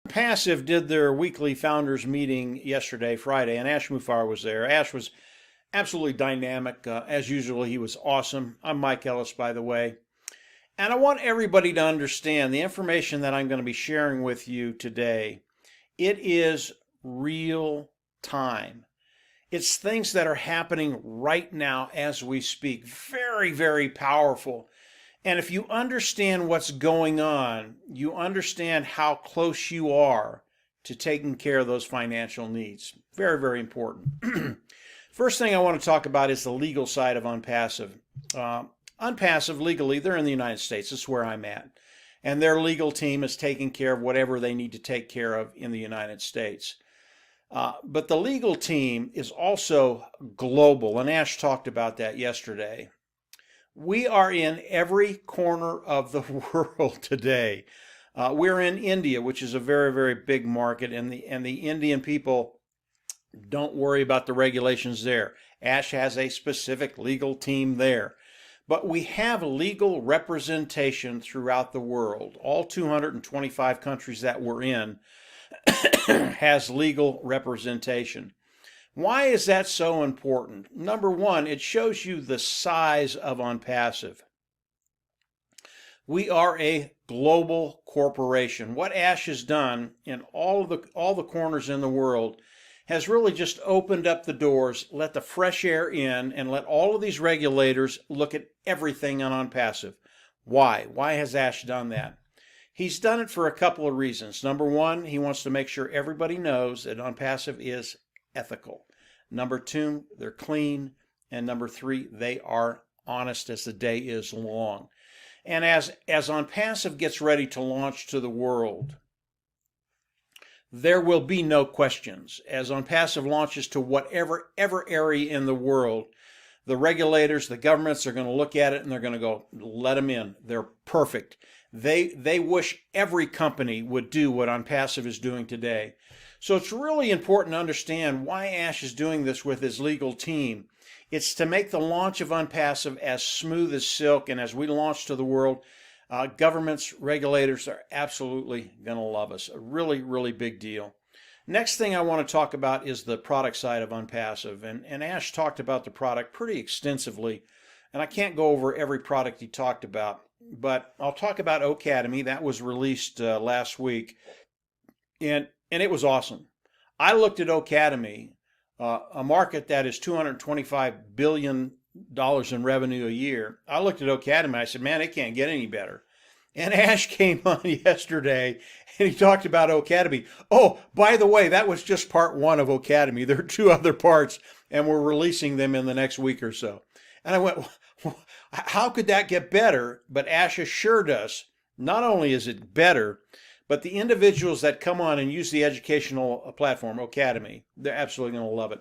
Passive did their weekly founders meeting yesterday, Friday, and Ash Muffar was there. Ash was absolutely dynamic. As usual, he was awesome. I'm Mike Ellis, by the way. And I want everybody to understand the information that I'm going to be sharing with you today. It is real time. It's things that are happening right now as we speak. Very, very powerful. And if you understand what's going on, you understand how close you are to taking care of those financial needs. Very, very important. First thing I want to talk about is the legal side of ONPASSIVE. ONPASSIVE, legally, they're in the United States. This is where I'm at. And their legal team is taking care of whatever they need to take care of in the United States. But the legal team is also global, and Ash talked about that yesterday. We are in every corner of the world today. We're in India, which is a very, very big market, and the Indian people don't worry about the regulations there. Ash has a specific legal team there. But we have legal representation throughout the world. All 225 countries that we're in has legal representation. Why is that so important? Number one, it shows you the size of ONPASSIVE. We are a global corporation. What Ash has done in all the corners in the world has really just opened up the doors, let the fresh air in, and let all of these regulators look at everything on ONPASSIVE. Why? Why has Ash done that? He's done it for a couple of reasons. Number one, he wants to make sure everybody knows that ONPASSIVE is ethical. Number two, they're clean. And number three, they are honest as the day is long. And as ONPASSIVE gets ready to launch to the world, there will be no questions. As ONPASSIVE launches to whatever area in the world, the regulators, the governments are going to look at it and they're going to go, let them in. They're perfect. They wish every company would do what ONPASSIVE is doing today. So it's really important to understand why Ash is doing this with his legal team. It's to make the launch of ONPASSIVE as smooth as silk, and as we launch to the world, governments, regulators are absolutely going to love us. A really, really big deal. Next thing I want to talk about is the product side of ONPASSIVE, and Ash talked about the product pretty extensively, and I can't go over every product he talked about, but I'll talk about Ocademy. That was released last week, and it was awesome. I looked at Ocademy, a market that is $225 billion in revenue a year. I looked at Ocademy and I said, man, it can't get any better. And Ash came on yesterday and he talked about Ocademy. Oh, by the way, that was just part one of Ocademy. There are two other parts and we're releasing them in the next week or so. And I went, how could that get better? But Ash assured us, not only is it better, but the individuals that come on and use the educational platform, Ocademy, they're absolutely going to love it.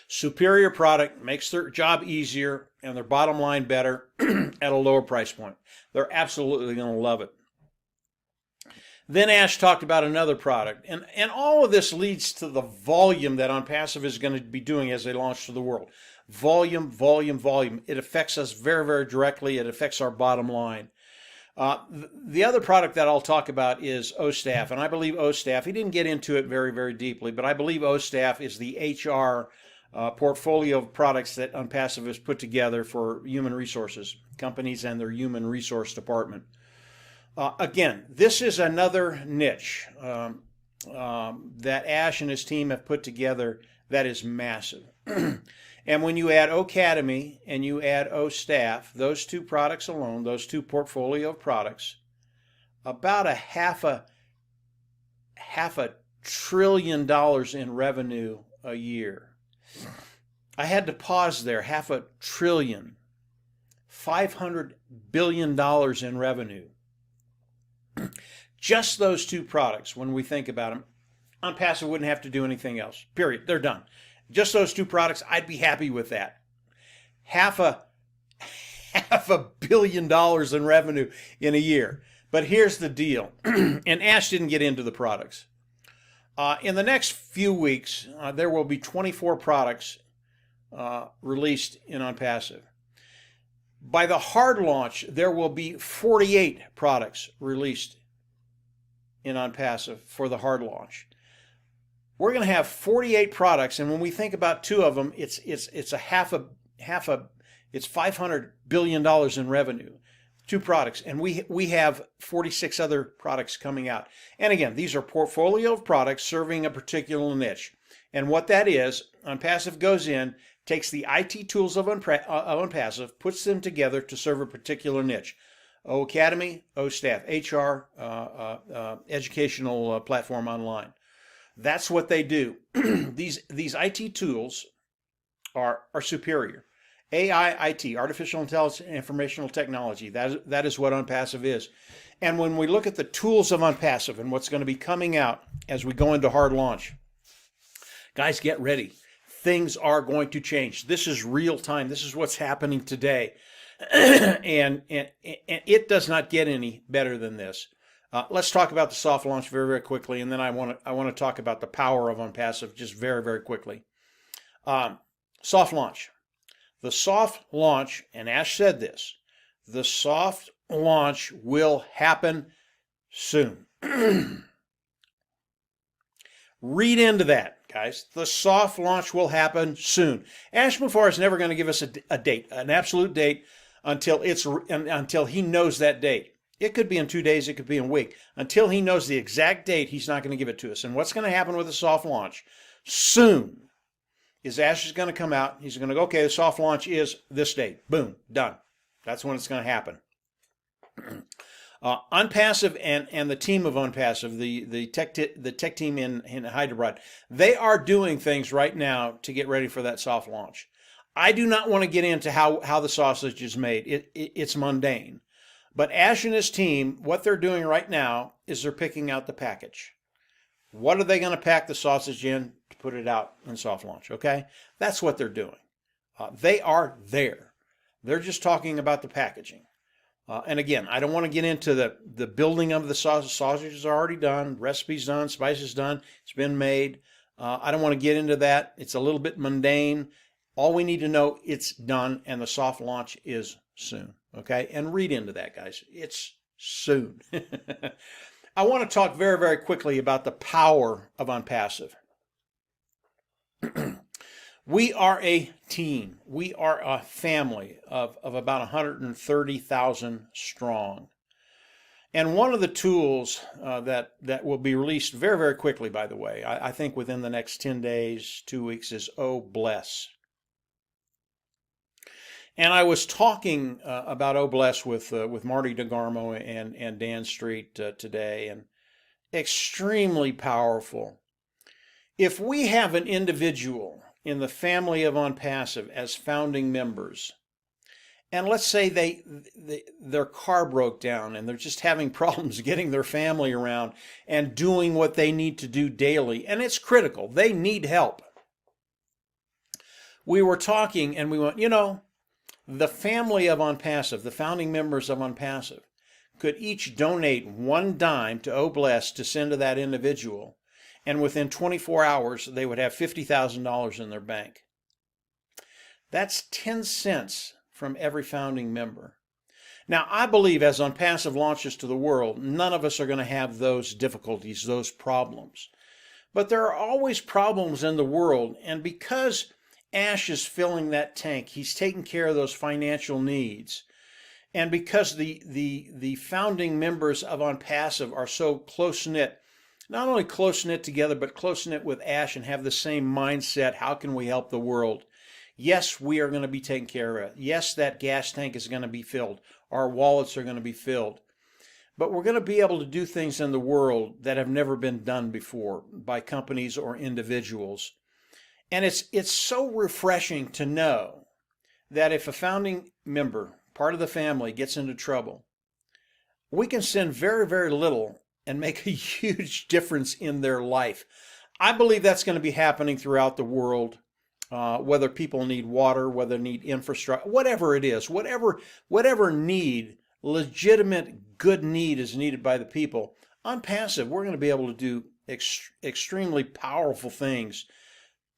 Superior product, makes their job easier and their bottom line better at a lower price point. They're absolutely going to love it. Then Ash talked about another product. And all of this leads to the volume that ONPASSIVE is going to be doing as they launch to the world. Volume, volume, volume. It affects us very, very directly. It affects our bottom line. The other product that I'll talk about is OStaff. And I believe OStaff, he didn't get into it very, very deeply, but I believe OStaff is the HR portfolio of products that ONPASSIVE has put together for human resources, companies and their human resource department. Again, this is another niche that Ash and his team have put together that is massive. And when you add Ocademy and you add OStaff, those two products alone, those two portfolio of products, about a half a $1 trillion in revenue a year. I had to pause there. $500 billion, $500 billion in revenue. Just those two products, when we think about them, ONPASSIVE wouldn't have to do anything else. Period. They're done. Just those two products, I'd be happy with that. Half a $500 billion in revenue in a year. But here's the deal, and Ash didn't get into the products. In the next few weeks, there will be 24 products released in ONPASSIVE. By the hard launch, there will be 48 products released in ONPASSIVE for the hard launch. We're going to have 48 products, and when we think about two of them, it's $500 billion in revenue. Two products, and we have 46 other products coming out. And again, these are portfolio of products serving a particular niche. And what that is, ONPASSIVE goes in, takes the IT tools of ONPASSIVE, puts them together to serve a particular niche. O Academy, O Staff, HR, educational platform online. That's what they do. These IT tools are superior. AI, IT, artificial intelligence, and informational technology. That is what ONPASSIVE is. And when we look at the tools of ONPASSIVE and what's going to be coming out as we go into hard launch, guys, get ready. Things are going to change. This is real time. This is what's happening today. and it does not get any better than this. Let's talk about the soft launch very, very quickly, and then I want to talk about the power of ONPASSIVE just very, very quickly. Soft launch. The soft launch, and Ash said this, the soft launch will happen soon. Read into that, guys. The soft launch will happen soon. Ash Muffar is never going to give us a date, an absolute date, until he knows that date. It could be in 2 days, it could be in a week. Until he knows the exact date, he's not going to give it to us. And what's going to happen with the soft launch soon is Ash is going to come out. He's going to go, okay, the soft launch is this date. Boom, done. That's when it's going to happen. ONPASSIVE and the team of ONPASSIVE, the tech team in Hyderabad, they are doing things right now to get ready for that soft launch. I do not want to get into how the sausage is made. It's mundane. But Ash and his team, what they're doing right now is they're picking out the package. What are they going to pack the sausage in to put it out in soft launch? Okay, that's what they're doing. They are there. They're just talking about the packaging. And again, I don't want to get into the building of the sausage. Sausage is already done. Recipe's done. Spices done. It's been made. I don't want to get into that. It's a little bit mundane. All we need to know, it's done, and the soft launch is soon. Okay, and read into that, guys. It's soon. I want to talk very, very quickly about the power of ONPASSIVE. We are a team. We are a family of about 130,000 strong. And one of the tools that will be released very, very quickly, by the way, I think within the next 10 days, 2 weeks, is Oh Bless. And I was talking about Oh Bless with Marty DeGarmo and Dan Street today, and extremely powerful. If we have an individual in the family of ONPASSIVE as founding members, and let's say their car broke down and they're just having problems getting their family around and doing what they need to do daily, and it's critical, they need help. We were talking and we went, the family of ONPASSIVE, the founding members of ONPASSIVE, could each donate one dime to Oh Bless to send to that individual, and within 24 hours, they would have $50,000 in their bank. That's 10 cents from every founding member. Now, I believe as ONPASSIVE launches to the world, none of us are going to have those difficulties, those problems. But there are always problems in the world, and because Ash is filling that tank, he's taking care of those financial needs. And because the founding members of ONPASSIVE are so close-knit, not only close-knit together, but close-knit with Ash and have the same mindset, how can we help the world? Yes, we are going to be taken care of. Yes, that gas tank is going to be filled. Our wallets are going to be filled. But we're going to be able to do things in the world that have never been done before by companies or individuals. And it's so refreshing to know that if a founding member, part of the family, gets into trouble, we can send very, very little and make a huge difference in their life. I believe that's going to be happening throughout the world, whether people need water, whether they need infrastructure, whatever it is, whatever need, legitimate good need is needed by the people. ONPASSIVE, we're going to be able to do extremely powerful things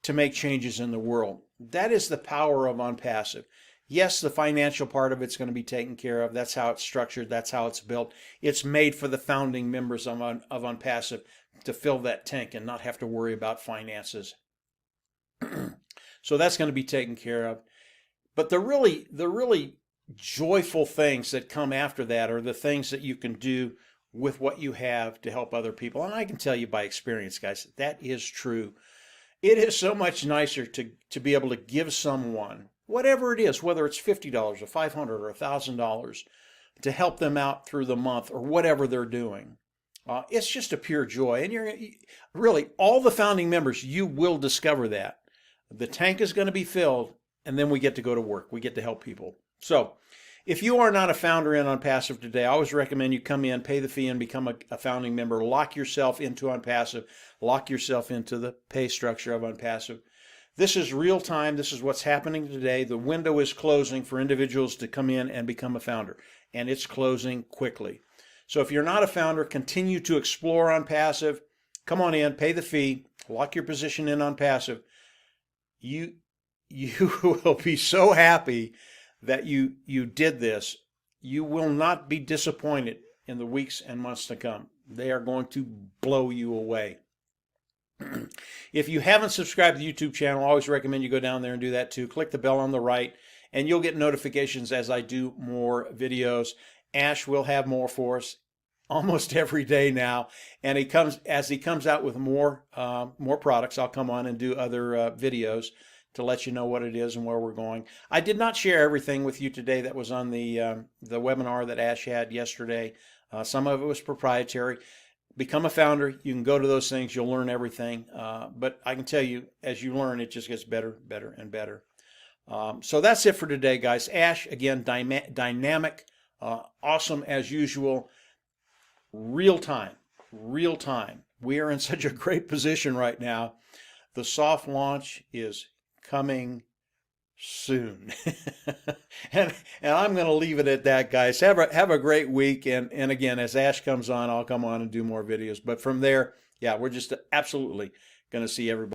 to make changes in the world. That is the power of ONPASSIVE. Yes, the financial part of it's going to be taken care of. That's how it's structured. That's how it's built. It's made for the founding members of ONPASSIVE to fill that tank and not have to worry about finances. So that's going to be taken care of. But the really joyful things that come after that are the things that you can do with what you have to help other people. And I can tell you by experience, guys, that is true. It is so much nicer to be able to give someone, whatever it is, whether it's $50 or $500 or $1,000, to help them out through the month or whatever they're doing. It's just a pure joy. And you're really, all the founding members, you will discover that. The tank is going to be filled, and then we get to go to work. We get to help people. So if you are not a founder in ONPASSIVE today, I always recommend you come in, pay the fee, and become a founding member. Lock yourself into ONPASSIVE. Lock yourself into the pay structure of ONPASSIVE. This is real time. This is what's happening today. The window is closing for individuals to come in and become a founder, and it's closing quickly. So if you're not a founder, continue to explore ONPASSIVE. Come on in, pay the fee, lock your position in ONPASSIVE. You will be so happy that you did this. You will not be disappointed in the weeks and months to come. They are going to blow you away. If you haven't subscribed to the YouTube channel, I always recommend you go down there and do that too. Click the bell on the right, and you'll get notifications as I do more videos. Ash will have more for us almost every day now, and as he comes out with more products, I'll come on and do other videos to let you know what it is and where we're going. I did not share everything with you today that was on the webinar that Ash had yesterday. Some of it was proprietary. Become a founder. You can go to those things. You'll learn everything. But I can tell you, as you learn, it just gets better, better, and better. So that's it for today, guys. Ash, again, dynamic, awesome as usual. Real time. We are in such a great position right now. The soft launch is coming soon. and I'm going to leave it at that, guys. Have a great week. And again, as Ash comes on, I'll come on and do more videos. But from there, yeah, we're just absolutely going to see everybody.